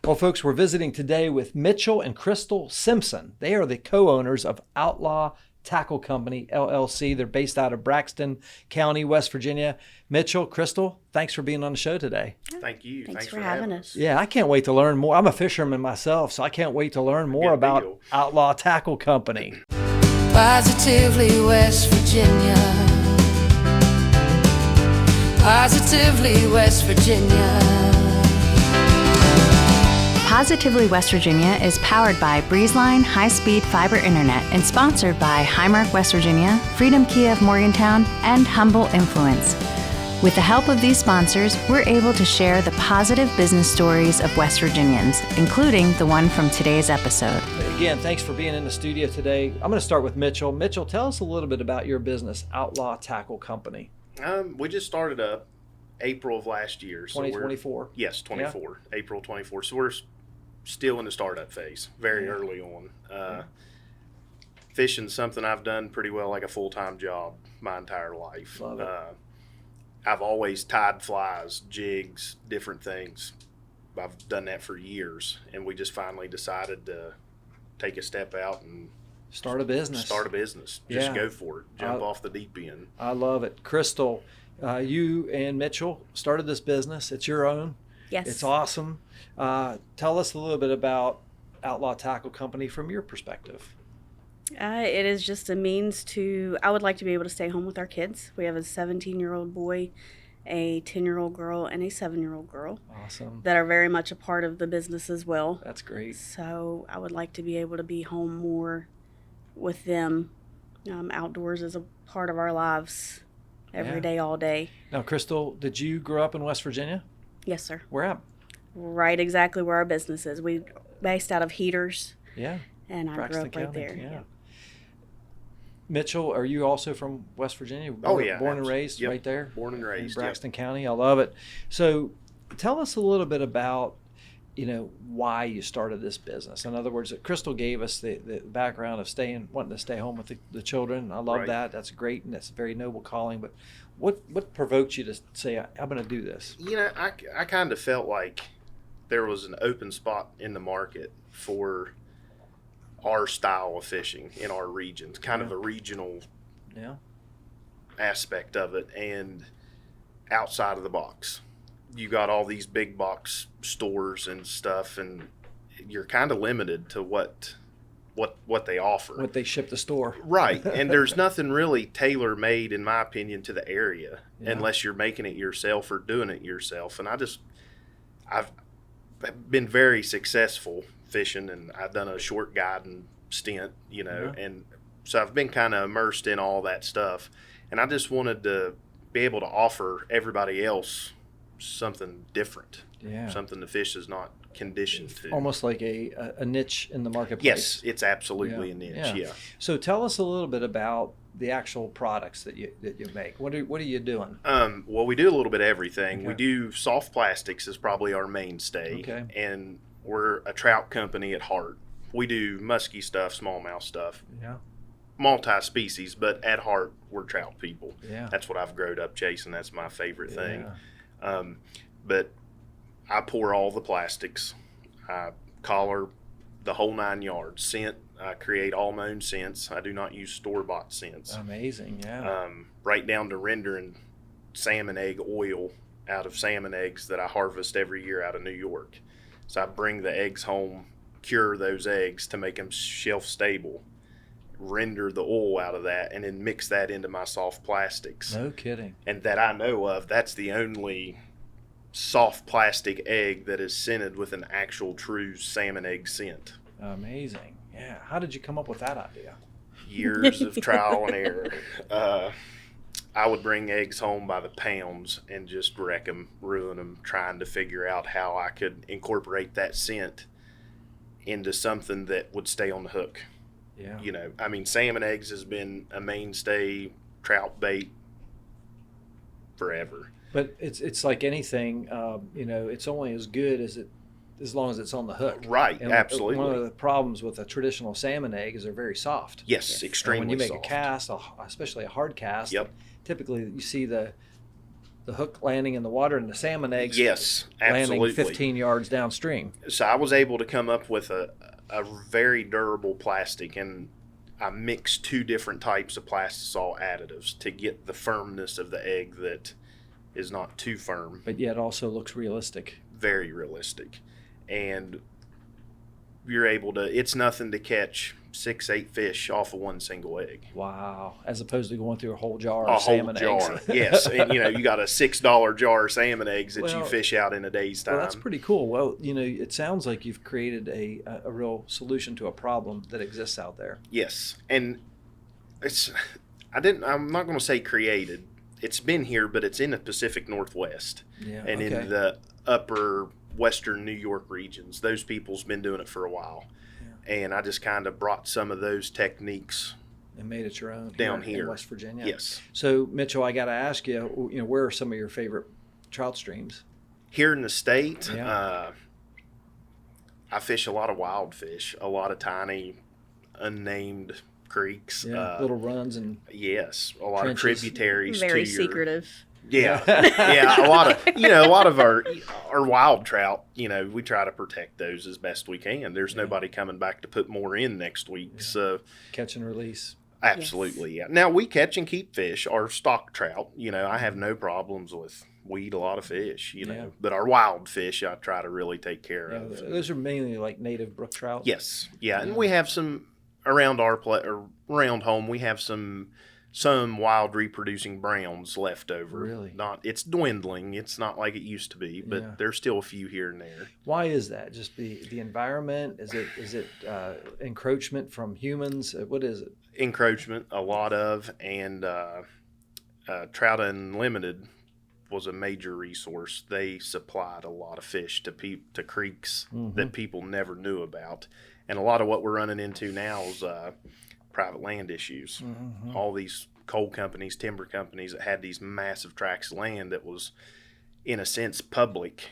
Well, folks, we're visiting today with Mitchell and Crystal Simpson. They are the co-owners of Outlaw Tackle Company, LLC. They're based out of Braxton County, West Virginia. Mitchell, Crystal, thanks for being on the show today. Thank you. Thanks for having us. Yeah, I can't wait to learn more. I'm a fisherman myself, so I can't wait to learn more about Outlaw Tackle Company. Positively West Virginia. Positively West Virginia. Positively West Virginia is powered by Breezeline high-speed fiber internet and sponsored by Highmark West Virginia, Freedom Kia of Morgantown, and Humble Influence. With the help of these sponsors, we're able to share the positive business stories of West Virginians, including the one from today's episode. Again, thanks for being in the studio today. I'm going to start with Mitchell. Mitchell, tell us a little bit about your business, Outlaw Tackle Company. We just started up April of last year. 2024? Yes, 24. Yeah. April 24. So we're still in the startup phase, very early on. Fishing's something I've done pretty well, like a full-time job my entire life. Love it. I've always tied flies, jigs, different things. I've done that for years, and we just finally decided to take a step out and start a business. Just go for it. Jump off the deep end. I love it. Crystal, you and Mitchell started this business. It's your own. Yes. It's awesome. Tell us a little bit about Outlaw Tackle Company from your perspective. It is just a means to, I would like to be able to stay home with our kids. We have a 17-year-old boy, a 10-year-old girl, and a 7-year-old girl. Awesome. That are very much a part of the business as well. That's great. So I would like to be able to be home more with them. Outdoors is a part of our lives every day, all day. Now, Crystal, did you grow up in West Virginia? Yes, sir. Where at? Right exactly where our business is. We based out of Heaters. Yeah. And I Braxton grew up right County, there. Yeah. Mitchell, are you also from West Virginia? Born and raised right there? Born and raised. In Braxton County. I love it. So tell us a little bit about, why you started this business. In other words, Crystal gave us the background of wanting to stay home with the children. I love that. That's great, and that's a very noble calling. But what provoked you to say, I'm going to do this? I kind of felt like there was an open spot in the market for our style of fishing in our regions, kind of a regional aspect of it, and outside of the box. You got all these big box stores and stuff, and you're kind of limited to what they offer. What they ship the store. Right. And there's nothing really tailor-made, in my opinion, to the area unless you're making it yourself or doing it yourself. And I've been very successful fishing, and I've done a short guiding stint, and so I've been kind of immersed in all that stuff. And I just wanted to be able to offer everybody else something different, something the fish is not conditioned to. Almost like a niche in the marketplace. Yes, it's absolutely a niche. Yeah. So tell us a little bit about the actual products that you make. What are you doing? Well, we do a little bit of everything. Okay. We do soft plastics is probably our mainstay. Okay. And we're a trout company at heart. We do musky stuff, smallmouth stuff. Yeah. Multi-species, but at heart, we're trout people. Yeah. That's what I've grown up chasing. That's my favorite thing. Yeah. But I pour all the plastics. I collar the whole 9 yards. Scent, I create all my own scents. I do not use store-bought scents. Amazing, yeah. Right down to rendering salmon egg oil out of salmon eggs that I harvest every year out of New York. So I bring the eggs home, cure those eggs to make them shelf stable, render the oil out of that, and then mix that into my soft plastics. No kidding. And that I know of, that's the only soft plastic egg that is scented with an actual true salmon egg scent. Amazing. Yeah. How did you come up with that idea? Years of trial and error. I would bring eggs home by the pounds and just wreck them, ruin them, trying to figure out how I could incorporate that scent into something that would stay on the hook. Yeah. Salmon eggs has been a mainstay trout bait forever. But it's like anything, it's only as good as long as it's on the hook. Right, and absolutely. One of the problems with a traditional salmon egg is they're very soft. Yes, extremely soft. And when you make a cast, especially a hard cast, typically you see the the hook landing in the water and the salmon eggs Yes, landing absolutely. 15 yards downstream. So I was able to come up with a very durable plastic, and I mixed 2 different types of plastisol additives to get the firmness of the egg that is not too firm, But yet also looks realistic. very realistic. And you're able to, it's nothing to catch 6-8 fish off of one single egg. Wow. As opposed to going through a whole jar A of whole salmon jar. eggs. Yes. And you got a $6 jar of salmon eggs that you Well, fish out in a day's time. Well, that's pretty cool. Well, it sounds like you've created a real solution to a problem that exists out there. Yes. And I'm not going to say created. It's been here, but it's in the Pacific Northwest Yeah. and in the upper western New York regions. Those people's been doing it for a while. Yeah. And I just kind of brought some of those techniques and made it your own down in here. West Virginia. Yes. So, Mitchell, I got to ask you, where are some of your favorite trout streams? Here in the state, Yeah. I fish a lot of wild fish, a lot of tiny, unnamed creeks. Yeah, little runs and yes, a lot trenches. of tributaries. Very to your, secretive. Yeah, yeah, a lot of our wild trout. We try to protect those as best we can. There's nobody coming back to put more in next week, so catch and release. Absolutely, yeah. Now we catch and keep fish, our stock trout. I have no problems with. We eat a lot of fish, but our wild fish I try to really take care of. Those are mainly like native brook trout. Yes, yeah, and we have some around around home. We have some wild reproducing browns left over. Really? It's dwindling. It's not like it used to be, but there's still a few here and there. Why is that? Just the environment? Is it encroachment from humans? What is it? Encroachment, a lot of, and Trout Unlimited was a major resource. They supplied a lot of fish to creeks that people never knew about, and a lot of what we're running into now is private land issues. All these coal companies, timber companies that had these massive tracts of land that was, in a sense, public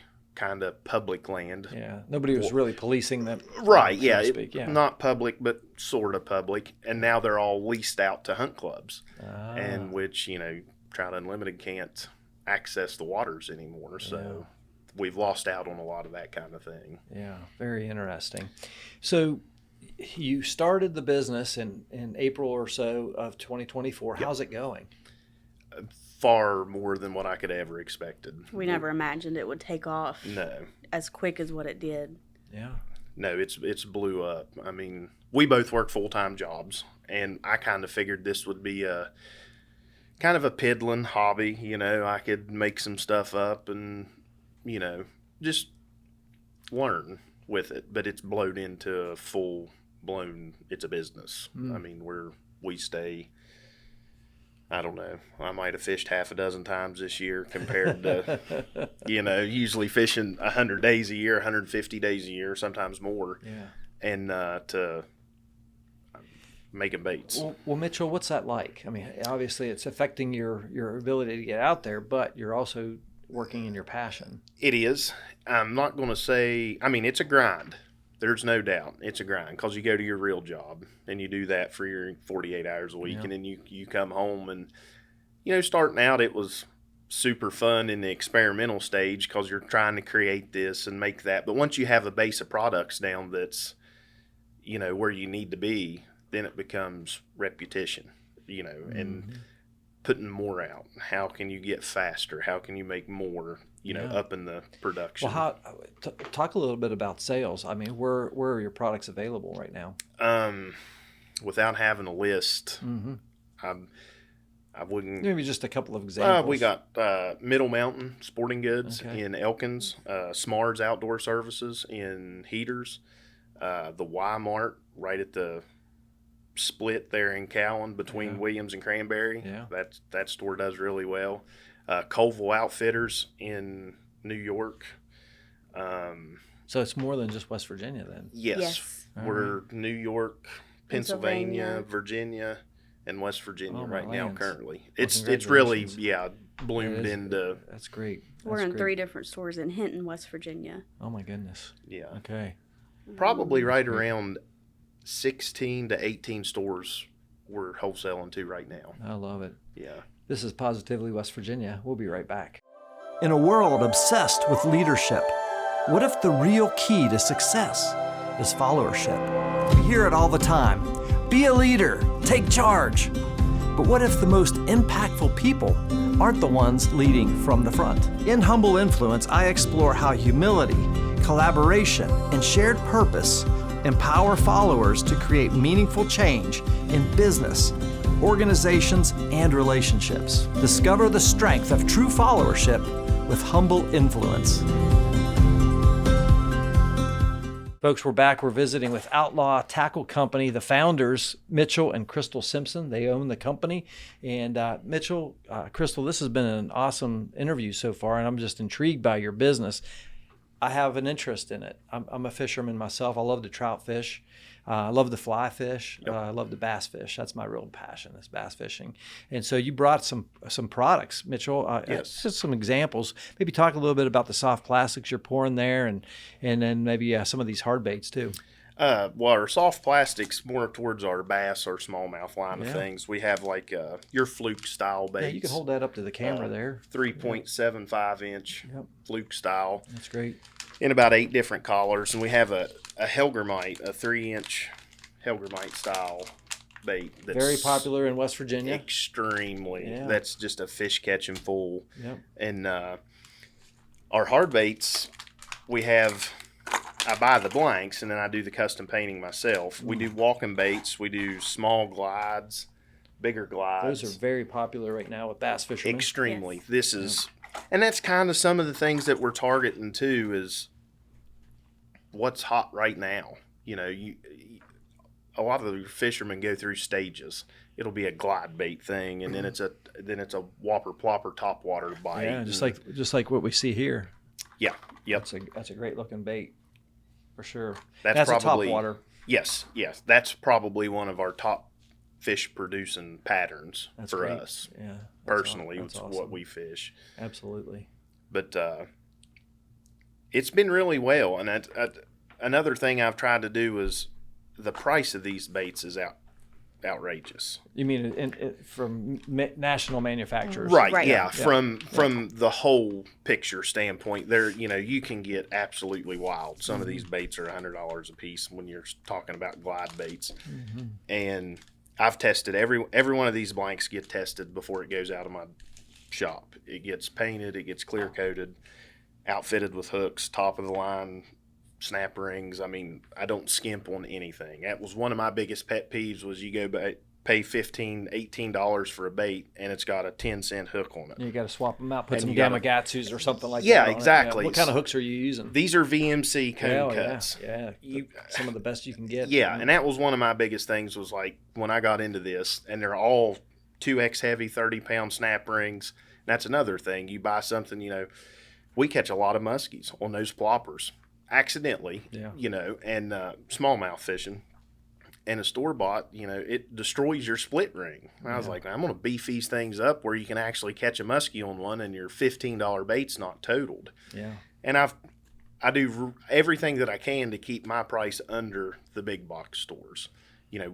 land. Yeah, nobody was really policing them. Right, so yeah, to speak. Yeah. Not public, but sort of public. And now they're all leased out to hunt clubs, and which, Trout Unlimited can't access the waters anymore. So we've lost out on a lot of that kind of thing. Yeah, very interesting. So you started the business in April or so of 2024. Yep. How's it going? Far more than what I could ever expected. We never imagined it would take off. No. As quick as what it did. Yeah. No, it's blew up. I mean, we both work full-time jobs, and I kind of figured this would be a kind of a piddling hobby. I could make some stuff up and, just learn with it. But it's blown into a full-blown, it's a business. I mean, we stay, I don't know, I might have fished half a dozen times this year compared to, usually fishing 100 days a year, 150 days a year, sometimes more. Yeah. And to making baits. Well, Mitchell, what's that like? I mean, obviously it's affecting your ability to get out there, but you're also working in your passion. It is. I'm not going to say, it's a grind. There's no doubt it's a grind because you go to your real job and you do that for your 48 hours a week. And then you come home and, starting out it was super fun in the experimental stage because you're trying to create this and make that. But once you have a base of products down that's, where you need to be, then it becomes repetition, and putting more out. How can you get faster? How can you make more, up in the production? Well, talk a little bit about sales. I mean, where are your products available right now? Without having a list, I wouldn't. Maybe just a couple of examples. We got Middle Mountain Sporting Goods in Elkins, Smart's Outdoor Services in Heaters, the Y-Mart right at the split there in Cowan between Williams and Cranberry. Yeah. That store does really well. Colville Outfitters in New York. So it's more than just West Virginia then? Yes. We're New York, Pennsylvania, Virginia, and West Virginia now currently. It's really, bloomed into. That's great. We're in 3 different stores in Hinton, West Virginia. Oh my goodness. Yeah. Okay. Probably right around 16 to 18 stores we're wholesaling to right now. I love it. Yeah. This is Positively West Virginia. We'll be right back. In a world obsessed with leadership, what if the real key to success is followership? We hear it all the time. Be a leader, take charge. But what if the most impactful people aren't the ones leading from the front? In Humble Influence, I explore how humility, collaboration, and shared purpose empower followers to create meaningful change in business, organizations, and relationships. Discover the strength of true followership with Humble Influence. Folks, we're back. We're visiting with Outlaw Tackle Company, the founders, Mitchell and Crystal Simpson. They own the company. And Mitchell, Crystal, this has been an awesome interview so far, and I'm just intrigued by your business. I have an interest in it. I'm a fisherman myself. I love to trout fish. I love to fly fish. Yep. I love to bass fish. That's my real passion, is bass fishing. And so you brought some products, Mitchell. Yes. Just some examples. Maybe talk a little bit about the soft plastics you're pouring there, and then maybe some of these hard baits too. Well, our soft plastics more towards our bass or smallmouth line of things. We have like your fluke style baits. Yeah, you can hold that up to the camera there. 3.75 inch fluke style. That's great. In about 8 different colors, and we have a Helgermite, a 3-inch Helgermite style bait. That's very popular in West Virginia. Extremely. Yeah. That's just a fish catching fool. Yep. And our hard baits, I buy the blanks and then I do the custom painting myself. We do walking baits. We do small glides, bigger glides. Those are very popular right now with bass fishermen. Extremely. Yes. This is, and that's kind of some of the things that we're targeting too, is what's hot right now. You know, a lot of the fishermen go through stages. It'll be a glide bait thing, and then it's a whopper plopper top water bite. Yeah, just like what we see here. Yeah. Yep. That's a great looking bait, for sure. That's probably a top water. Yes. That's probably one of our top fish producing patterns That's for great. us. Yeah. Personally, that's it's awesome. what we fish. Absolutely. But it's been really well. And another thing I've tried to do is the price of these baits is outrageous. You mean from national manufacturers? Right. Right. Yeah. Yeah. From the whole picture standpoint, you can get absolutely wild. Some of these baits are $100 a piece when you're talking about glide baits. Mm-hmm. And I've tested every one of these blanks get tested before it goes out of my shop. It gets painted, it gets clear coated, outfitted with hooks, top of the line snap rings. I mean, I don't skimp on anything. That was one of my biggest pet peeves, was you go pay $15, $18 for a bait and it's got a 10-cent hook on it. You got to swap them out, put And some you gotta- Gamakatsus or something like that. Yeah, on it. exactly. What kind of hooks are you using? These are VMC cone cuts. Yeah. Some of the best you can get. Yeah, and that was one of my biggest things, was like when I got into this, and they're all 2X heavy 30-pound snap rings. That's another thing. You buy something, we catch a lot of muskies on those ploppers accidentally, and smallmouth fishing. And a store-bought, it destroys your split ring. And I was like, I'm going to beef these things up where you can actually catch a muskie on one and your $15 bait's not totaled. Yeah. And I do everything that I can to keep my price under the big box stores.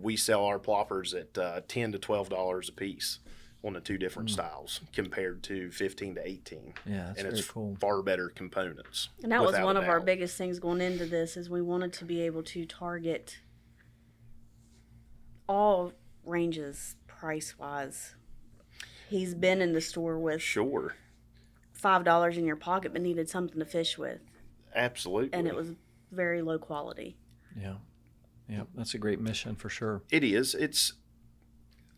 We sell our ploppers at $10 to $12 a piece on the 2 different styles, compared to 15 to 18. Yeah, that's and very it's cool. far better components. And that was without one a of our doubt. biggest things going into this, is we wanted to be able to target all ranges price-wise. He's been in the store with Sure, $5 in your pocket but needed something to fish with, absolutely. and it was very low quality. Yeah, that's a great mission for sure. It is. It's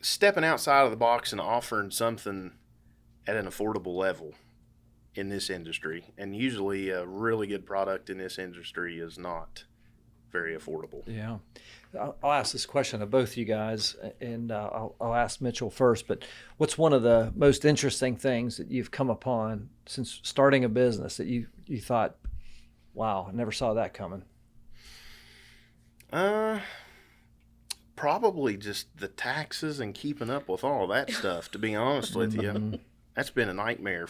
stepping outside of the box and offering something at an affordable level in this industry. And usually a really good product in this industry is not very affordable. Yeah. I'll ask this question of both you guys, and I'll ask Mitchell first, but what's one of the most interesting things that you've come upon since starting a business that you thought, wow, I never saw that coming? Probably just the taxes and keeping up with all that stuff, to be honest with you. That's been a nightmare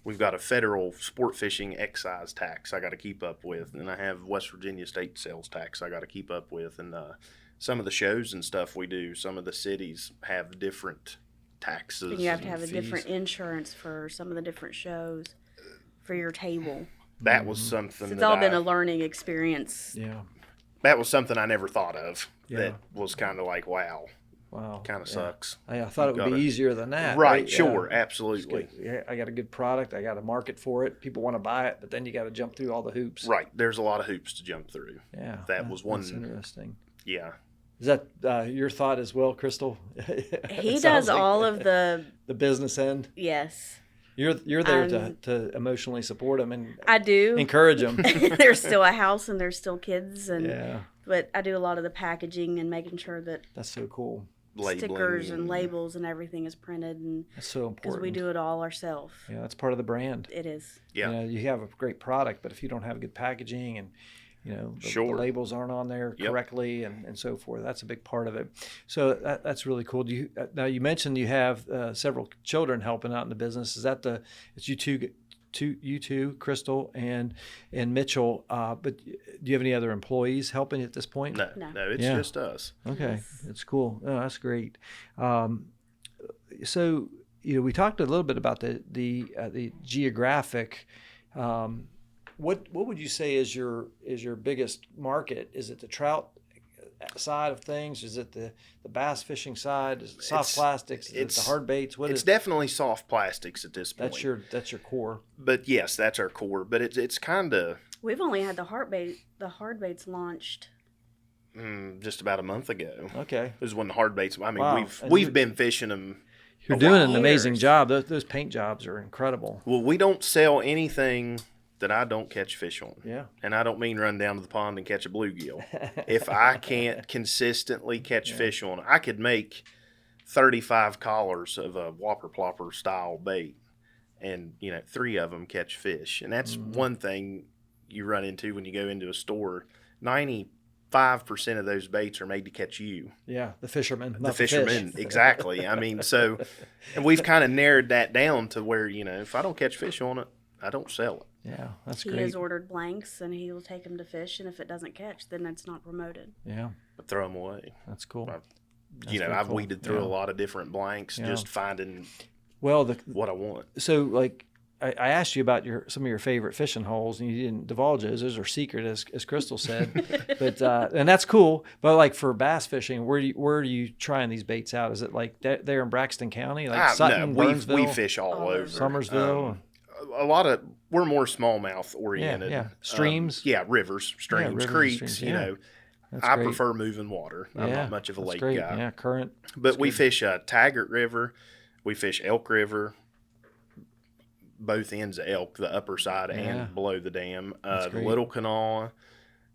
we've got a federal sport fishing excise tax I got to keep up with, and I have West Virginia state sales tax I got to keep up with, and some of the shows and stuff we do, some of the cities have different taxes. And you have to have a fees. different insurance for some of the different shows for your table. That was something. So it's that all been a learning experience. Yeah. That was something I never thought of. Yeah. That was kind of like, wow, Wow. kind of sucks. I thought it would be gotta- easier than that. Right, Yeah. sure, Just absolutely. yeah, I got a good product. I got a market for it. People want to buy it, but then you got to jump through all the hoops. Right, there's a lot of hoops to jump through. Yeah. That was one. That's interesting. Yeah. Is that your thought as well, Crystal? He does all of the the business end. yes. You're there to emotionally support them and I do. encourage them. There's still a house and there's still kids and Yeah, but I do a lot of the packaging and making sure that that's so cool. Labeling stickers and labels and everything is printed and That's so because important. we do it all ourselves. Yeah, that's part of the brand. It is. Yeah. You know, you have a great product, but if you don't have good packaging and the Sure. labels aren't on there Yep. correctly and so forth, that's a big part of it. So that's really cool. Do you now you mentioned you have several children helping out in the business. Is that it's you two, Crystal and Mitchell? But do you have any other employees helping at this point? No, No. it's Yeah. just us. Okay, that's cool. Oh, that's great. So we talked a little bit about the geographic. What would you say is your biggest market? Is it the trout side of things? Is it the bass fishing side? Is it soft plastics? Is it the hard baits? It's definitely soft plastics at this point. That's your core. But yes, that's our core. But it's kind of We've only had the hard baits launched. just about a month ago. Okay, Is when the hard baits. I mean, Wow. And we've been fishing them. you're a doing lot. an amazing Years. job. Those paint jobs are incredible. Well, we don't sell anything that I don't catch fish on. Yeah. And I don't mean run down to the pond and catch a bluegill. If I can't consistently catch fish on, I could make 35 collars of a whopper plopper style bait, and 3 of them catch fish. And that's one thing you run into when you go into a store. 95% of those baits are made to catch you. Yeah, the fishermen. The not fishermen, fish. exactly. I mean, so, and we've kind of narrowed that down to where, if I don't catch fish on it, I don't sell it. Yeah, that's He great. has ordered blanks and he will take them to fish, and if it doesn't catch, then it's not promoted. Yeah, But throw them away. that's cool. I've very cool. weeded through Yeah. a lot of different blanks, Yeah. just finding Well, what I want. so like I asked you about some of your favorite fishing holes, and you didn't divulge those. Those are secret, as Crystal said. But and that's cool. But like for bass fishing, where are you trying these baits out? Is it like there in Braxton County, like Sutton, no, Burnsville, we fish all over. Somersville? A lot of we're more smallmouth oriented. Yeah. Streams? Rivers, streams, rivers and creeks. streams, You yeah. know, That's I great. prefer moving water. I'm Yeah, not much of a that's lake great. guy. Yeah, current. But we fish Taggart River, we fish Elk River, both ends of Elk, the upper side Yeah. and below the dam. The great. Little Canal,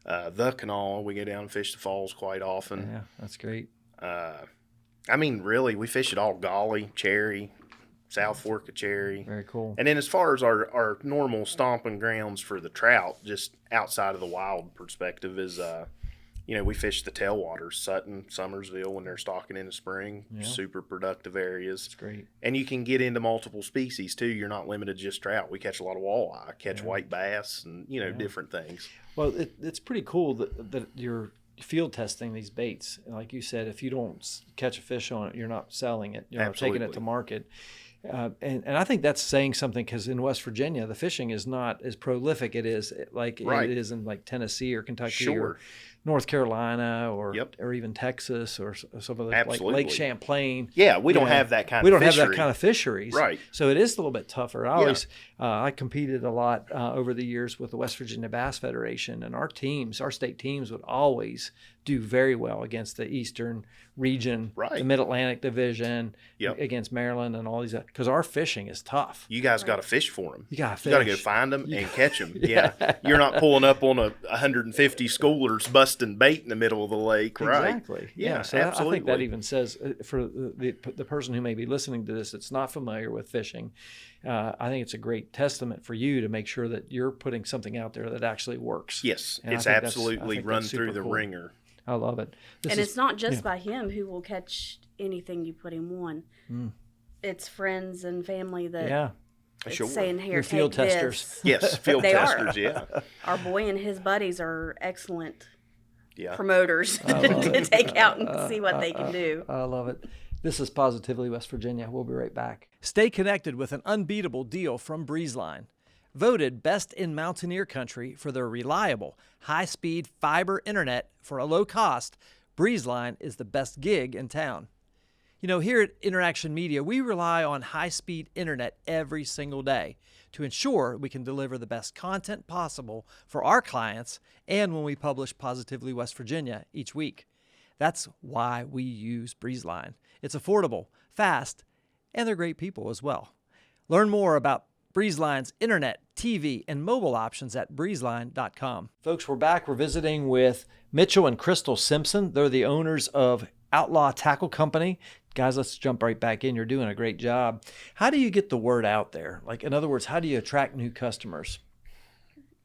the Canal, we go down and fish the falls quite often. Yeah, that's great. I mean, really, we fish it all: Golly, Cherry, South Fork of Cherry. Very cool. And then as far as our normal stomping grounds for the trout, just outside of the wild perspective, is we fish the tailwaters, Sutton, Summersville when they're stocking in the spring. Yeah. Super productive areas. It's great. And you can get into multiple species too. You're not limited to just trout. We catch a lot of walleye, catch white bass, and different things. Well, it's pretty cool that you're field testing these baits. Like you said, if you don't catch a fish on it, you're not selling it. You're not taking it Absolutely. to market. And I think that's saying something, because in West Virginia, the fishing is not as prolific it is like Right. it is in like Tennessee or Kentucky Sure. or North Carolina or Yep. or even Texas or some of the like Absolutely. Lake Champlain. Yeah, we You don't know, have that kind we of don't have fishery. that kind of fisheries, Right. So it is a little bit tougher. I competed a lot over the years with the West Virginia Bass Federation, and our state teams would always do very well against the Eastern region, Right. the Mid Atlantic Division, Yep. against Maryland and all these, because our fishing is tough. You guys got to fish for them. You gotta You got to go fish. find them and catch them. Yeah. You're not pulling up on 150 schoolers busting bait in the middle of the lake, right? Exactly. Yeah, So absolutely. I think that even says for the person who may be listening to this that's not familiar with fishing, I think it's a great testament for you to make sure that you're putting something out there that actually works. Yes, And I it's think that's- I absolutely think run that's through super the cool. ringer. I love it. And it's not just by him who will catch anything you put him on. It's friends and family that Yeah. it's Sure. saying, here, Your field take testers. this. Yes, field They are. testers, yeah. Our boy and his buddies are excellent Yeah. promoters to take out and see what they can do. I love it. This is Positively West Virginia. We'll be right back. Stay connected with an unbeatable deal from Breezeline. Voted best in Mountaineer Country for their reliable, high-speed fiber internet for a low cost, Breezeline is the best gig in town. You know, here at InnerAction Media, we rely on high-speed internet every single day to ensure we can deliver the best content possible for our clients and when we publish Positively West Virginia each week. That's why we use Breezeline. It's affordable, fast, and they're great people as well. Learn more about Breezeline's internet, TV, and mobile options at breezeline.com. Folks, we're back. We're visiting with Mitchell and Crystal Simpson. They're the owners of Outlaw Tackle Company. Guys, let's jump right back in. You're doing a great job. How do you get the word out there? Like, in other words, how do you attract new customers?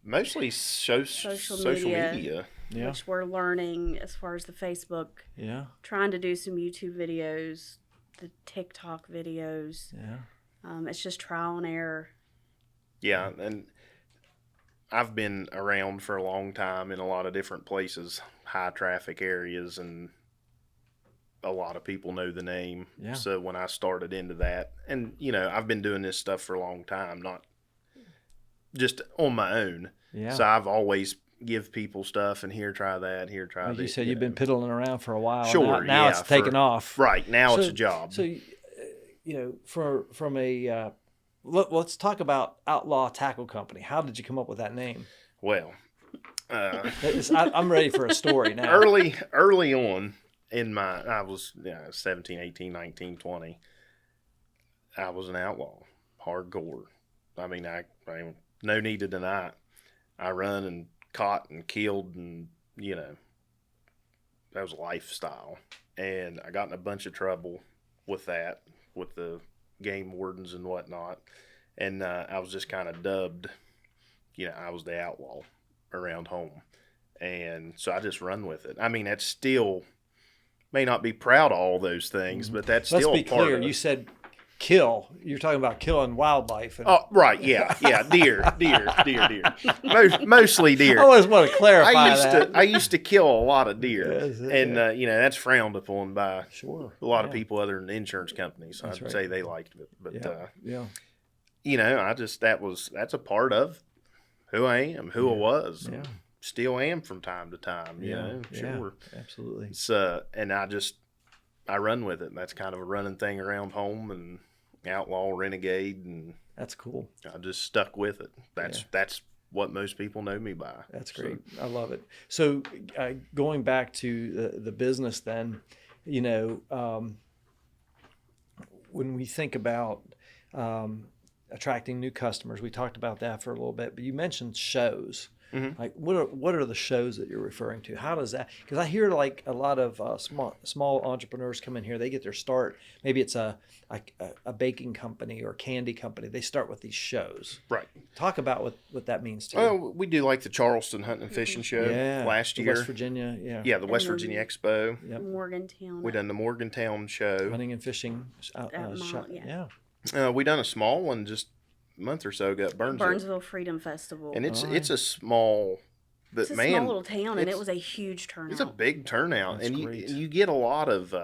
Mostly social media. Yeah. Which we're learning as far as the Facebook. Yeah. Trying to do some YouTube videos, the TikTok videos. Yeah. It's just trial and error. Yeah, and I've been around for a long time in a lot of different places, high traffic areas, and a lot of people know the name. Yeah. So when I started into that, and you know, I've been doing this stuff for a long time, not just on my own. Yeah. So I've always give people stuff, and here, try that, here, try Like this. you said, you've been piddling around for a while. Sure, Now it's taken off. Right, now it's a job. So, you know, from a let's talk about Outlaw Tackle Company. How did you come up with that name? Well, I'm ready for a story now. Early on in I was 17, 18, 19, 20. I was an outlaw, hardcore. I mean, I no need to deny it. I run and caught and killed, and you know, that was a lifestyle. And I got in a bunch of trouble with that, with the game wardens and whatnot. And I was just kind of dubbed, you know, I was the outlaw around home. And so I just run with it. I mean, that's still, may not be proud of all those things, but that's still Let's be part clear. of it. You said kill. You're talking about killing wildlife. And Oh, right, yeah, deer. Mostly deer. I always want to clarify I used to kill a lot of deer, Yes, and you know, that's frowned upon by Sure. a lot of people other than insurance companies. That's I'd right. say they liked it, but Yeah. you know, that's a part of who I am, who I was, Yeah. still am from time to time. You know, sure, Absolutely. It's and I run with it. And that's kind of a running thing around home, and outlaw, renegade, and That's cool. I just stuck with it. That's what most people know me by. That's great. I love it. So going back to the business then, you know, when we think about attracting new customers, we talked about that for a little bit, but you mentioned shows. Mm-hmm. Like what are the shows that you're referring to? How does that? Because I hear like a lot of small entrepreneurs come in here. They get their start. Maybe it's a baking company or candy company. They start with these shows. Right. Talk about what that means to you. Well, we do like the Charleston Hunting and Fishing Show last the year. West Virginia. Yeah. Yeah, the West Virginia Expo. Yep. Morgantown. We done the Morgantown show. Hunting and fishing. Mall, yeah. We done a small one just a month or ago ago at Burnsville Freedom Festival. And it's a small, but it's a man, small little town, and it was a huge turnout. it's a big turnout, That's and great. you get a lot of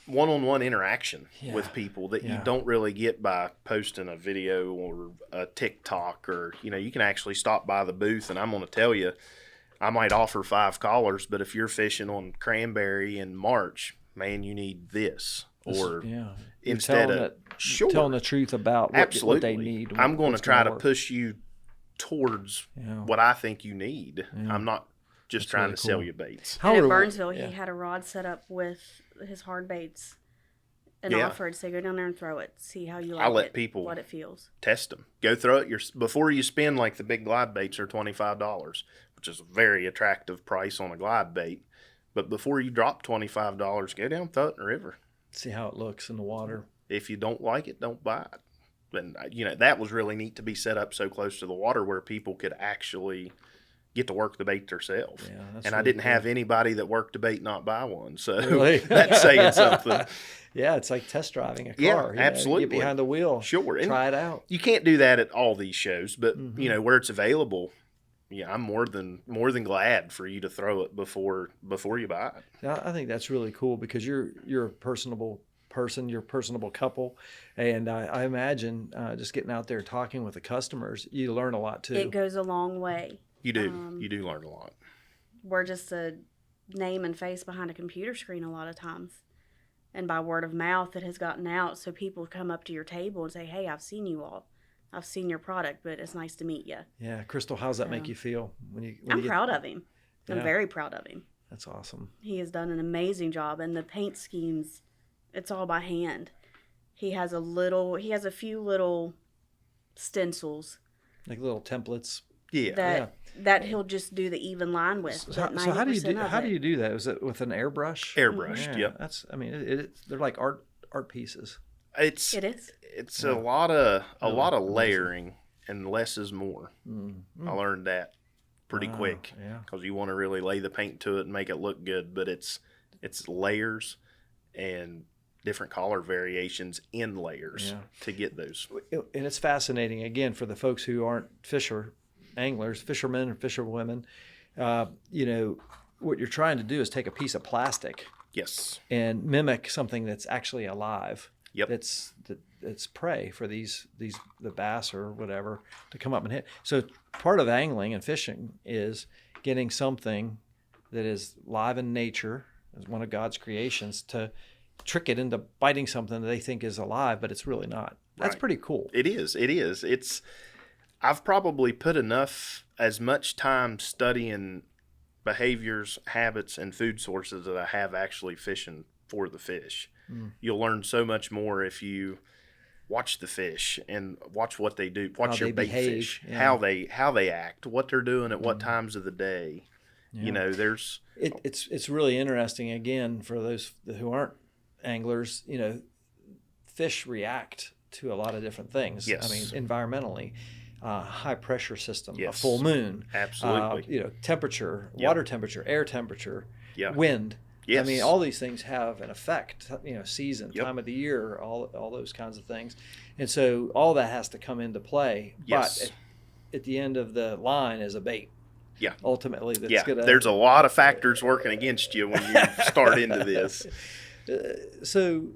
one-on-one interaction with people that you don't really get by posting a video or a TikTok, or you know, you can actually stop by the booth, and I'm going to tell you, I might offer 5 callers, but if you're fishing on cranberry in March, man, you need this. Or instead of telling the truth about what they need. I'm going to try to push you towards what I think you need. I'm not just trying to sell you baits. And at Burnsville, he had a rod set up with his hard baits and offered, say, go down there and throw it. See how you like it. I let people what it feels. Test them. Go throw it before you spend, like the big glide baits are $25, which is a very attractive price on a glide bait. But before you drop $25, go down, throw it in the river. See how it looks in the water. If you don't like it, don't buy it. And, you know, that was really neat to be set up so close to the water where people could actually get to work the bait themselves. Yeah, that's and I really didn't have anybody that worked the bait not buy one. So Really? that's saying something. Yeah, it's like test driving a car. Yeah, you know, absolutely. Get behind the wheel. Sure. And try it out. you can't do that at all these shows, but, you know, where it's available, I'm more than glad for you to throw it before you buy it. Yeah, I think that's really cool because you're a personable person, you're a personable couple, and I imagine just getting out there talking with the customers, you learn a lot too. It goes a long way. You do. You do learn a lot. We're just a name and face behind a computer screen a lot of times. And by word of mouth, it has gotten out. So people come up to your table and say, hey, I've seen you all. I've seen your product, but it's nice to meet you. Yeah. Crystal, how's that make you feel? I'm proud of him. Yeah. I'm very proud of him. That's awesome. He has done an amazing job. And the paint schemes, it's all by hand. He has a few little stencils. Like little templates. Yeah. That he'll just do the even line with. So how do you do that? Is it with an airbrush? Airbrushed, Yeah, yep. They're like art pieces. It is. It's a lot of layering, and less is more. Mm-hmm. I learned that pretty quick. Yeah. Because you want to really lay the paint to it and make it look good, but it's layers and different color variations in layers to get those. And it's fascinating again for the folks who aren't fishermen and fisherwomen. What you're trying to do is take a piece of plastic, Yes, and mimic something that's actually alive. Yep. It's prey for the bass or whatever to come up and hit. So part of angling and fishing is getting something that is live in nature, as one of God's creations, to trick it into biting something that they think is alive, but it's really not. That's Right. pretty cool. It is. I've probably put as much time studying behaviors, habits, and food sources that I have actually fishing for the fish. You'll learn so much more if you watch the fish and watch what they do, watch How your they bait behave, fish, yeah. how they act, what they're doing at what times of the day. Yeah. There's It's really interesting again for those who aren't anglers. Fish react to a lot of different things. Yes. I mean, environmentally, high pressure system, a Yes. full moon, Absolutely. Temperature, Yep. water temperature, air temperature, Yeah. wind. Yes. I mean, all these things have an effect. Season, Yep. time of the year, all those kinds of things, and so all that has to come into play. Yes. But at the end of the line is a bait. Yeah. Ultimately, that's gonna. There's a lot of factors working against you when you start into this. So,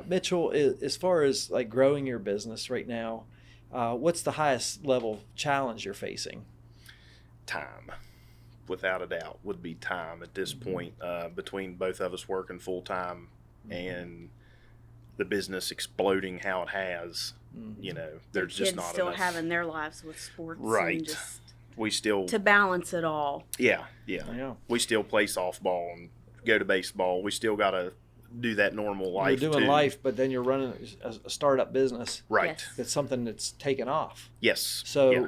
Mitchell, as far as like growing your business right now, what's the highest level challenge you're facing? Time, without a doubt, would be time at this point, between both of us working full time and the business exploding how it has. There's just Kids not still enough. having their lives with sports. Right. And just We still, to balance it all. yeah. Yeah. We still play softball and go to baseball. We still got to do that normal life. You're doing too. life, but then you're running a startup business. Right. Yes. That's something that's taken off. Yes. So, Yeah.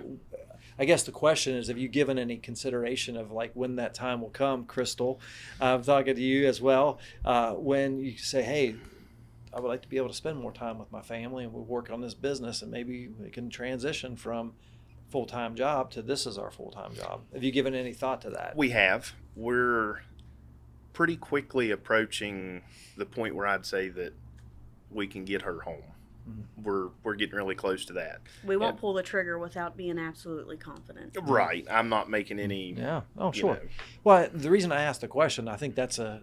I guess the question is, have you given any consideration of like when that time will come, Crystal? I'm talking to you as well. When you say, "Hey, I would like to be able to spend more time with my family, and we'll work on this business, and maybe we can transition from full-time job to this is our full-time job." Have you given any thought to that? We have. We're pretty quickly approaching the point where I'd say that we can get her home. We're getting really close to that. We won't pull the trigger without being absolutely confident. Right. I'm not making any. Yeah. Oh, you sure. know. Well, the reason I asked the question, I think that's the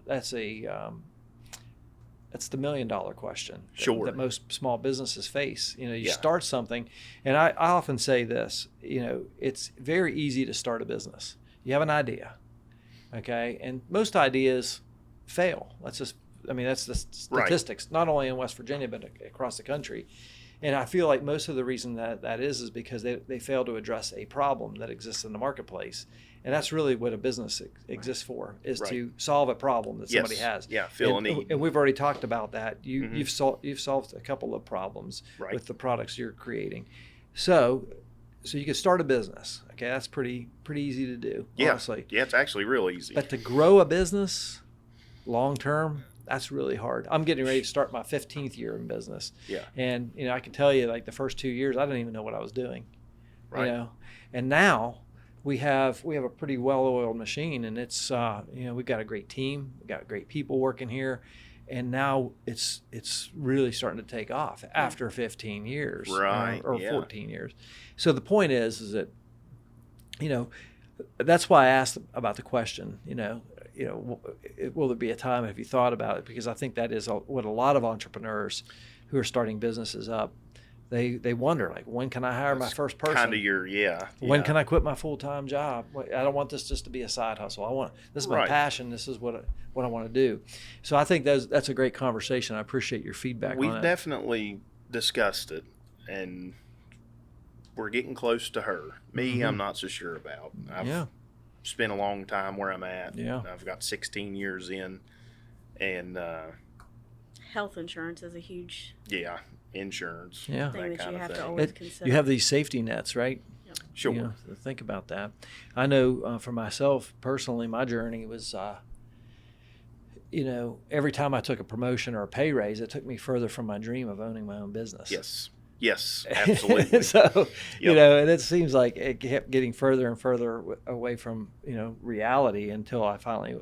$1 million question Sure. that most small businesses face. You Yeah. start something, and I often say this, it's very easy to start a business. You have an idea, okay? And most ideas fail. That's the statistics, not only in West Virginia, but across the country. And I feel like most of the reason that is because they fail to address a problem that exists in the marketplace. And that's really what a business exists for, is Right. to solve a problem that somebody has. Yeah, fill a and, need. And we've already talked about that. Mhm. You've solved a couple of problems Right. with the products you're creating. So you can start a business. Okay, that's pretty easy to do, Yeah. honestly. Yeah, it's actually real easy. But to grow a business long term, that's really hard. I'm getting ready to start my 15th year in business. Yeah. And I can tell you, like the first 2 years, I didn't even know what I was doing. Right. And now we have a pretty well-oiled machine, and it's we've got a great team, we've got great people working here, and now it's really starting to take off after 15 years, Right, or yeah. 14 years. So the point is that you know, that's why I asked about the question, will there be a time, have you thought about it? Because I think that is what a lot of entrepreneurs who are starting businesses up, they wonder, like, when can I hire my first person? Kind of your, When can I quit my full-time job? I don't want this just to be a side hustle. This is my Right. passion. This is what I want to do. So I think that's a great conversation. I appreciate your feedback on We've that. definitely discussed it, and we're getting close to her. Me, I'm not so sure about. I've spent a long time where I'm at. Yeah. I've got 16 years in, and Health insurance is a huge insurance. Yeah. thing that that kind you of have to thing. always consider. You have these safety nets, right? Sure. So think about that. I know for myself personally, my journey was, every time I took a promotion or a pay raise, it took me further from my dream of owning my own business. Yes, absolutely. So, Yep. and it seems like it kept getting further and further away from, reality until I finally,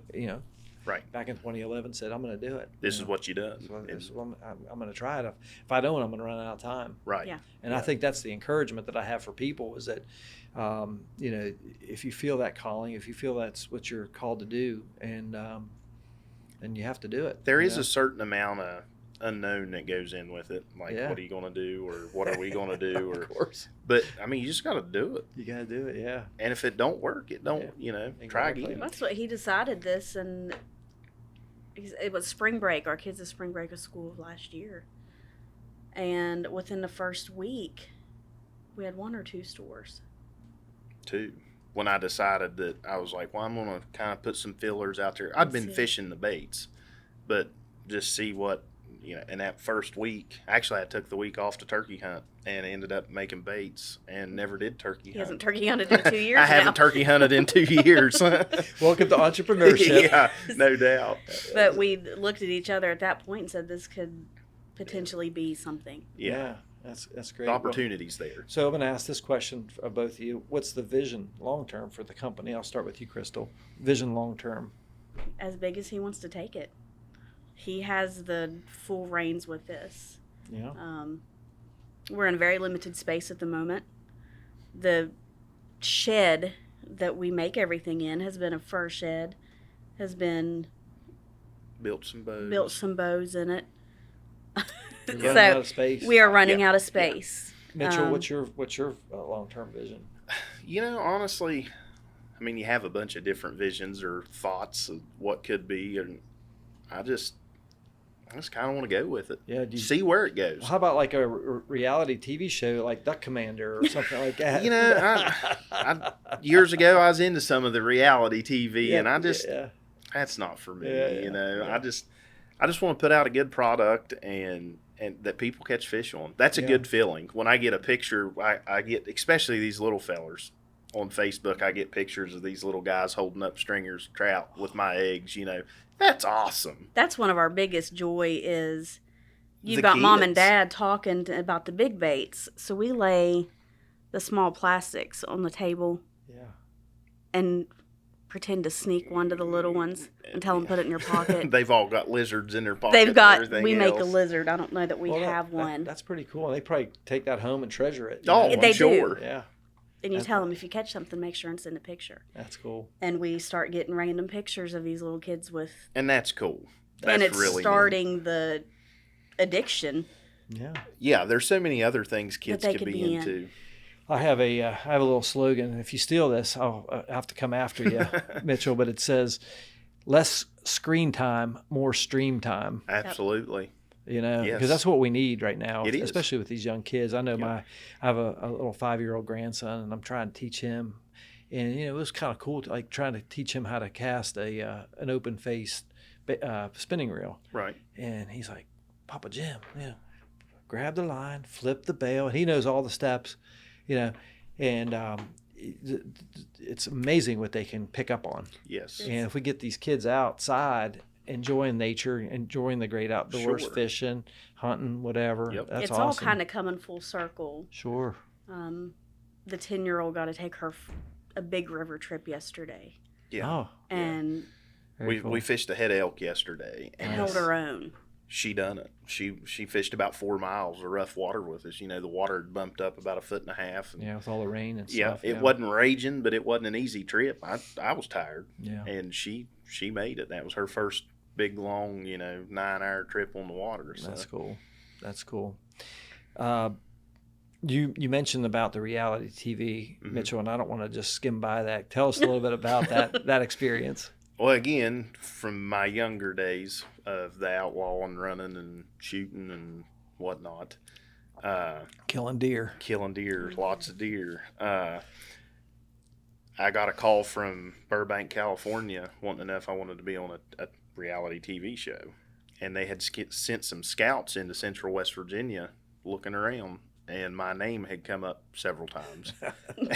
Right. back in 2011 said, I'm going to do it. This is what you done. This is what I'm going to try it. If I don't, I'm going to run out of time. Right. Yeah. And I think that's the encouragement that I have for people is that, if you feel that calling, if you feel that's what you're called to do, and you have to do it. There is a certain amount of unknown that goes in with it. Like, Yeah. what are you going to do, or what are we going to do? Or, Of course. But, I mean, you just got to do it. You got to do it, yeah. And if it don't work, it don't, try Exactly. again. That's what he decided this, and it was spring break. Our kids' spring break of school last year. And within the first week, we had 1 or 2 stores. Too. When I decided that, I was like, well, I'm going to kind of put some fillers out there. I'd been see. fishing the baits, but just see what, in that first week, actually I took the week off to turkey hunt and ended up making baits and never did turkey He hunt. hasn't turkey hunted in 2 years I now. haven't turkey hunted in 2 years. Welcome to entrepreneurship. Yeah, no doubt. But we looked at each other at that point and said this could potentially be something. Yeah. That's great. The opportunities there. So I'm going to ask this question of both of you. What's the vision long term for the company? I'll start with you, Crystal. Vision long term. As big as he wants to take it. He has the full reins with this. Yeah. We're in a very limited space at the moment. The shed that we make everything in has been a fur shed, has been Built some bows. in it. You're running out of space. We are running Yeah. out of space. Mitchell, what's your long term vision? Honestly, I mean, you have a bunch of different visions or thoughts of what could be, and I just kind of want to go with it. Yeah. See where it goes. How about like a reality TV show like Duck Commander or something like that? I years ago I was into some of the reality TV, Yeah, and I just that's not for me. I just want to put out a good product and that people catch fish on. That's a good feeling. When I get a picture, I get, especially these little fellers on Facebook, I get pictures of these little guys holding up stringers, trout with my eggs. That's awesome. That's one of our biggest joy is you've The got mom and kids. dad talking about the big baits. So we lay the small plastics on the table Yeah. and pretend to sneak one to the little ones and tell them put it in your pocket. They've all got lizards in their pockets. They've got, and everything we make a else. lizard. I don't know that we Well, have one. That's pretty cool. They probably take that home and treasure it. Oh, They I'm do. sure. Yeah. And you tell them if you catch something, make sure and send a picture. That's cool. And we start getting random pictures of these little kids with, And that's cool. That's and it's really neat. starting the addiction. Yeah. Yeah, there's so many other things kids they could could be be in. into. I have a little slogan. If you steal this, I'll have to come after you, Mitchell. But it says, "Less screen time, more stream time." Absolutely. Because Yes. that's what we need right now, It is. especially with these young kids. I know I have a little 5-year-old grandson, and I'm trying to teach him. And it was kind of cool, trying to teach him how to cast an open faced spinning reel. Right. And he's like, "Papa Jim, grab the line, flip the bail," and he knows all the steps, and it's amazing what they can pick up on. Yes. And if we get these kids outside, enjoying nature, enjoying the great outdoors, Sure. fishing, hunting, whatever, Yep. that's It's awesome. all kind of coming full circle. Sure. The 10-year-old got to take her a big river trip yesterday. Yeah. Oh, And very cool. We fished a head elk yesterday, and held her own. she done it. She fished about 4 miles of rough water with us. The water had bumped up about 1.5 feet. And, Yeah, with all the rain and yeah, stuff. it wasn't raging, but it wasn't an easy trip. I was tired. Yeah. And she made it. That was her first big, long, 9-hour trip on the water. So. That's cool. That's cool. You mentioned about the reality TV, Mitchell, and I don't want to just skim by that. Tell us a little bit about that experience. Well, again, from my younger days of the outlaw and running and shooting and whatnot. Killing deer, lots of deer. I got a call from Burbank, California, wanting to know if I wanted to be on a reality TV show. And they had sent some scouts into central West Virginia looking around. And my name had come up several times.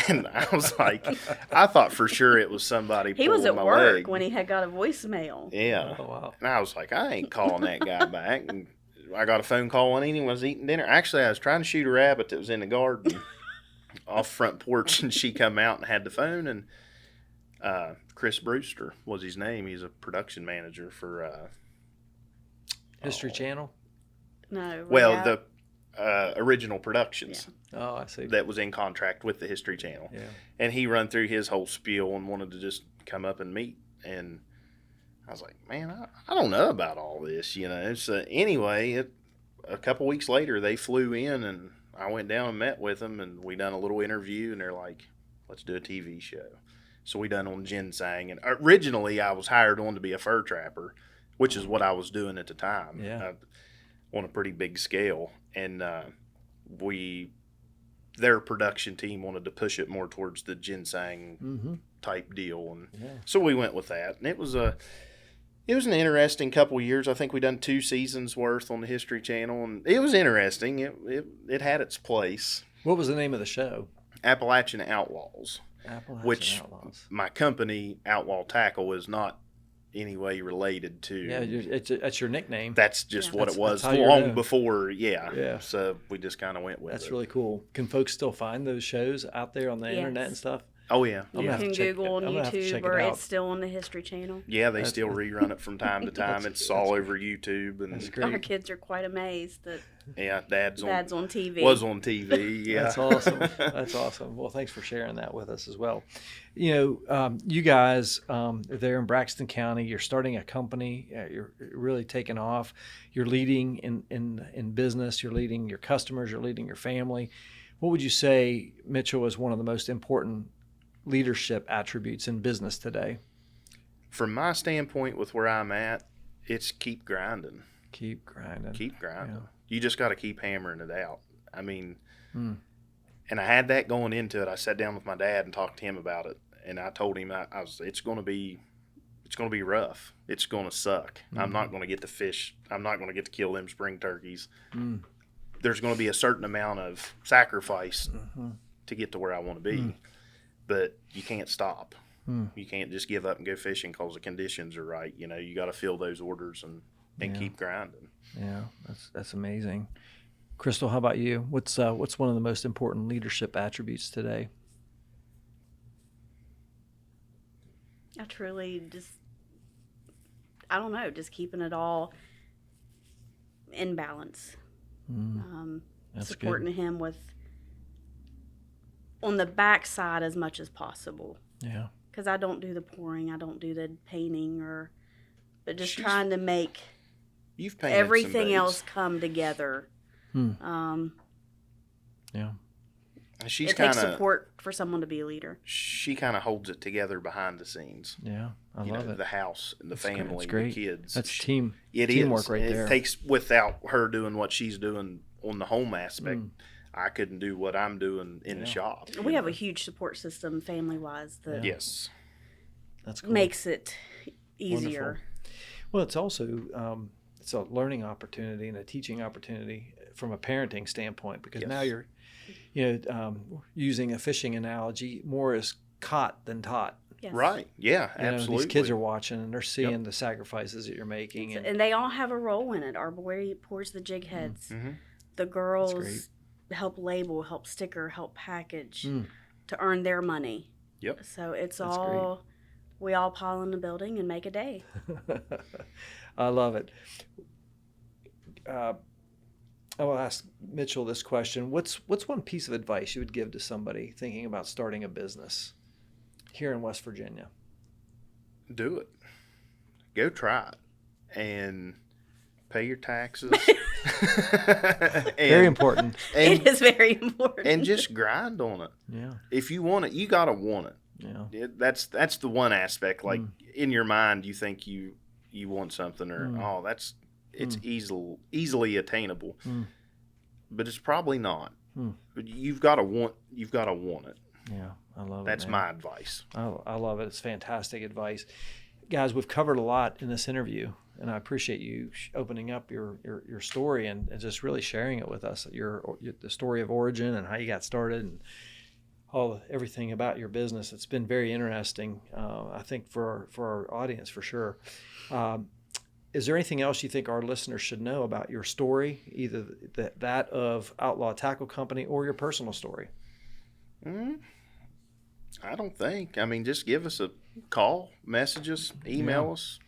And I was like, I thought for sure it was somebody pulling my leg. He was at work when he had got a voicemail. Yeah. Oh, wow. And I was like, I ain't calling that guy back. And I got a phone call when he was eating dinner. Actually, I was trying to shoot a rabbit that was in the garden off front porch, and she come out and had the phone. And Chris Brewster was his name. He's a production manager for History Channel. No. Well, the original productions. Yeah. Oh, I see. That was in contract with the History Channel. Yeah. And he run through his whole spiel and wanted to just come up and meet. And I was like, man, I don't know about all this, So anyway, a couple weeks later, they flew in, and I went down and met with them, and we done a little interview, and they're like, let's do a TV show. So we done on ginseng. And originally, I was hired on to be a fur trapper, which is what I was doing at the time. Yeah. On a pretty big scale. And their production team wanted to push it more towards the ginseng type deal, and so we went with that. And it was an interesting couple of years. I think we done 2 seasons worth on the History Channel, and it was interesting. It had its place. What was the name of the show? Appalachian Outlaws. Appalachian Outlaws. My company, Outlaw Tackle, is not any way related to. Yeah, that's your nickname. That's just what it was that's how long you're known. before. Yeah. Yeah. So we just kind of went with it. That's really cool. Can folks still find those shows out there on the Yes. internet and stuff? Oh, yeah. I'm You gonna have can to check- Google on I'm gonna have to YouTube, check it or out. it's still on the History Channel. Yeah, they still rerun it from time to time. It's all over YouTube. And That's Our great. kids are quite amazed that yeah, Dad's on TV. Was on TV. Yeah, That's awesome. That's awesome. Well, thanks for sharing that with us as well. You guys, there in Braxton County, you're starting a company. You're really taking off. You're leading in business. You're leading your customers. You're leading your family. What would you say, Mitchell, is one of the most important leadership attributes in business today? From my standpoint, with where I'm at, it's keep grinding. Keep grinding. Keep grinding. Yeah. You just got to keep hammering it out. I mean, and I had that going into it. I sat down with my dad and talked to him about it, and I told him it's going to be rough. It's going to suck. I'm not going to get to fish. I'm not going to get to kill them spring turkeys. There's going to be a certain amount of sacrifice to get to where I want to be, but you can't stop. You can't just give up and go fishing because the conditions are right. You got to fill those orders and keep grinding. Yeah, that's amazing. Crystal, how about you? What's one of the most important leadership attributes today? I truly I don't know, just keeping it all in balance. That's Supporting good. him with on the backside as much as possible. Yeah. Because I don't do the pouring, I don't do the painting, but just She's- trying to make You've painted everything some else boats. come together. Yeah. She's It takes kind of support for someone to be a leader. she kind of holds it together behind the scenes. Yeah. I You love know, it. the house and the family, It's the great. kids. That's teamwork It right there. It takes, without her doing what she's doing on the home aspect, I couldn't do what I'm doing in the shop. We have a huge support system family-wise that Yes. That's cool. makes it easier. Wonderful. Well, it's also it's a learning opportunity and a teaching opportunity from a parenting standpoint, because now you're using a fishing analogy, more is caught than taught. Yes. Right. Yeah, You know, absolutely. these kids are watching and they're seeing the sacrifices that you're making. And they all have a role in it. Our boy pours the jig heads. The girls great. help label, help sticker, help package to earn their money. Yep. So it's That's all, we all pile in the building and make a day. I love it. I will ask Mitchell this question. What's one piece of advice you would give to somebody thinking about starting a business here in West Virginia? Do it. Go try it. And pay your taxes. Very important. It is very important. And just grind on it. Yeah. If you want it, you got to want it. Yeah. That's the one aspect. Like in your mind, you think you want something, or it's easily attainable, but it's probably not. But you've got to want it. Yeah, I love it. That's my advice. I love it. It's fantastic advice, guys. We've covered a lot in this interview, and I appreciate you opening up your story and just really sharing it with us. The story of origin and how you got started and everything about your business. It's been very interesting, I think, for our audience, for sure. Is there anything else you think our listeners should know about your story, either that of Outlaw Tackle Company or your personal story? I don't think. I mean, just give us a call, message us, email us.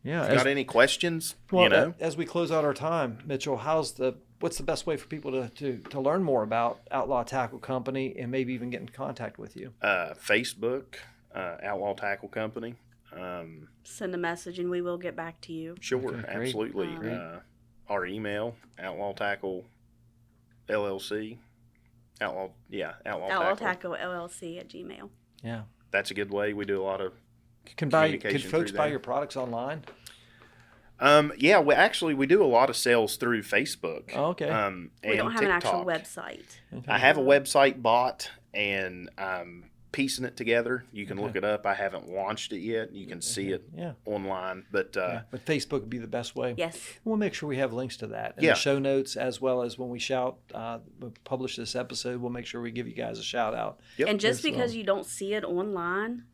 Yeah. If you got any questions, well, as we close out our time, Mitchell, what's the best way for people to learn more about Outlaw Tackle Company and maybe even get in contact with you? Facebook, Outlaw Tackle Company. Send a message and we will get back to you. Sure, okay, absolutely. Our email, Outlaw Tackle LLC. Outlaw Tackle LLC at Gmail. Yeah. That's a good way. We do a lot of Could folks buy your products online? Yeah, we do a lot of sales through Facebook. Oh, okay. And We don't have an actual TikTok. website. Okay. I have a website bought, and I'm piecing it together. You can look it up. I haven't launched it yet. You can see it online. But but Facebook would be the best way. Yes. We'll make sure we have links to that in the show notes, as well as when we publish this episode, we'll make sure we give you guys a shout out. Yep. And just because you don't see it online,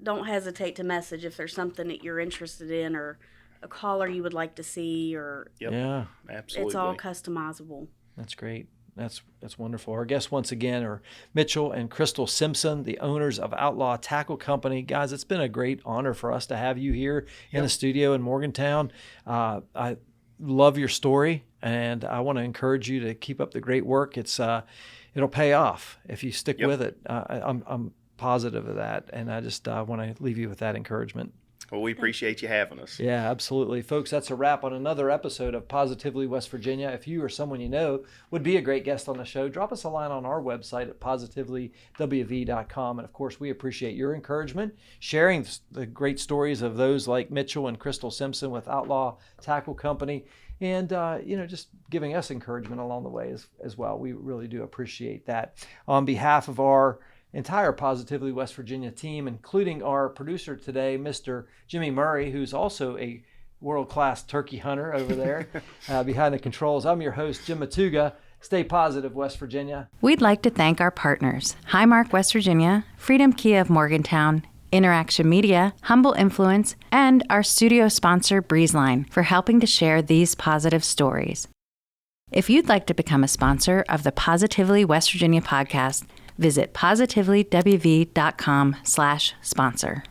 don't hesitate to message if there's something that you're interested in or a caller you would like to see, or Yeah, absolutely. it's all customizable. that's great. That's wonderful. Our guests once again are Mitchell and Crystal Simpson, the owners of Outlaw Tackle Company. Guys, it's been a great honor for us to have you here in the studio in Morgantown. I love your story, and I want to encourage you to keep up the great work. It'll pay off if you stick with it. I'm positive of that, and I just want to leave you with that encouragement. Well, we appreciate you having us. Yeah, absolutely. Folks, that's a wrap on another episode of Positively West Virginia. If you or someone you know would be a great guest on the show, drop us a line on our website at positivelywv.com. And of course, we appreciate your encouragement, sharing the great stories of those like Mitchell and Crystal Simpson with Outlaw Tackle Company, and just giving us encouragement along the way as well. We really do appreciate that. On behalf of our entire Positively West Virginia team, including our producer today, Mr. Jimmy Murray, who's also a world-class turkey hunter over there behind the controls. I'm your host, Jim Matuga. Stay positive, West Virginia. We'd like to thank our partners, Highmark West Virginia, Freedom Kia of Morgantown, InnerAction Media, Humble Influence, and our studio sponsor, Breezeline, for helping to share these positive stories. If you'd like to become a sponsor of the Positively West Virginia podcast, visit positively.wv.com/sponsor.